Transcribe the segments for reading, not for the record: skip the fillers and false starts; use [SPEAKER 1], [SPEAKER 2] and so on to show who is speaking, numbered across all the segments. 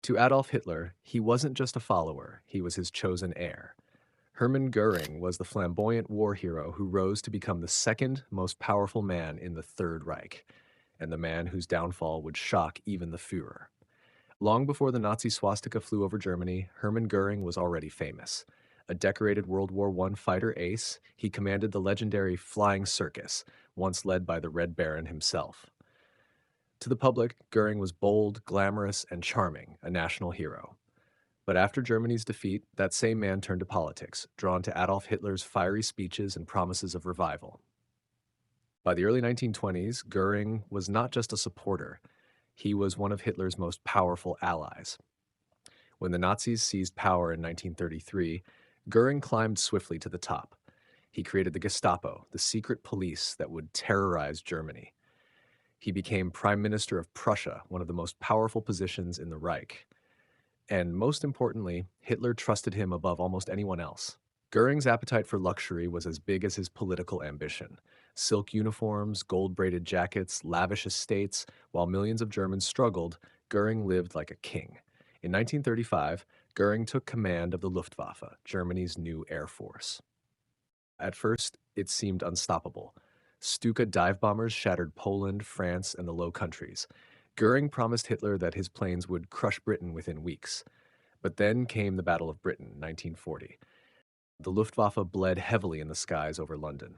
[SPEAKER 1] To Adolf Hitler, he wasn't just a follower, he was his chosen heir. Hermann Göring was the flamboyant war hero who rose to become the second most powerful man in the Third Reich, and the man whose downfall would shock even the Führer. Long before the Nazi swastika flew over Germany, Hermann Göring was already famous. A decorated World War I fighter ace, he commanded the legendary Flying Circus, once led by the Red Baron himself. To the public, Göring was bold, glamorous, and charming, a national hero. But after Germany's defeat, that same man turned to politics, drawn to Adolf Hitler's fiery speeches and promises of revival. By the early 1920s, Göring was not just a supporter, he was one of Hitler's most powerful allies. When the Nazis seized power in 1933, Göring climbed swiftly to the top. He created the Gestapo, the secret police that would terrorize Germany. He became Prime Minister of Prussia, one of the most powerful positions in the Reich. And most importantly, Hitler trusted him above almost anyone else. Göring's appetite for luxury was as big as his political ambition. Silk uniforms, gold-braided jackets, lavish estates, while millions of Germans struggled, Göring lived like a king. In 1935, Göring took command of the Luftwaffe, Germany's new air force. At first, it seemed unstoppable. Stuka dive bombers shattered Poland, France, and the Low Countries. Göring promised Hitler that his planes would crush Britain within weeks. But then came the Battle of Britain, 1940. The Luftwaffe bled heavily in the skies over London.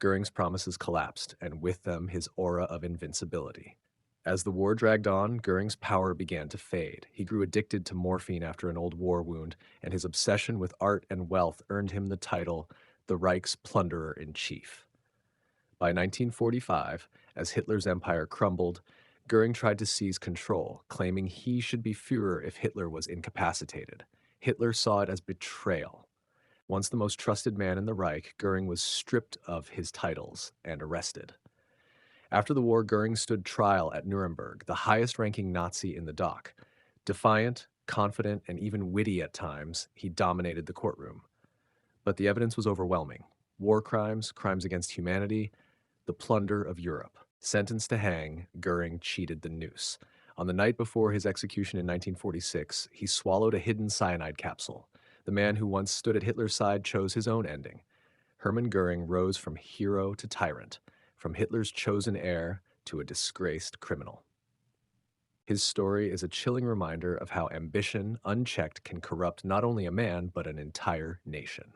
[SPEAKER 1] Göring's promises collapsed, and with them his aura of invincibility. As the war dragged on, Göring's power began to fade. He grew addicted to morphine after an old war wound, and his obsession with art and wealth earned him the title the Reich's plunderer-in-chief. By 1945, as Hitler's empire crumbled, Göring tried to seize control, claiming he should be Führer if Hitler was incapacitated. Hitler saw it as betrayal. Once the most trusted man in the Reich, Göring was stripped of his titles and arrested. After the war, Göring stood trial at Nuremberg, the highest-ranking Nazi in the dock. Defiant, confident, and even witty at times, he dominated the courtroom. But the evidence was overwhelming. War crimes, crimes against humanity, the plunder of Europe. Sentenced to hang, Göring cheated the noose. On the night before his execution in 1946, he swallowed a hidden cyanide capsule. The man who once stood at Hitler's side chose his own ending. Hermann Göring rose from hero to tyrant, from Hitler's chosen heir to a disgraced criminal. His story is a chilling reminder of how ambition, unchecked, can corrupt not only a man, but an entire nation.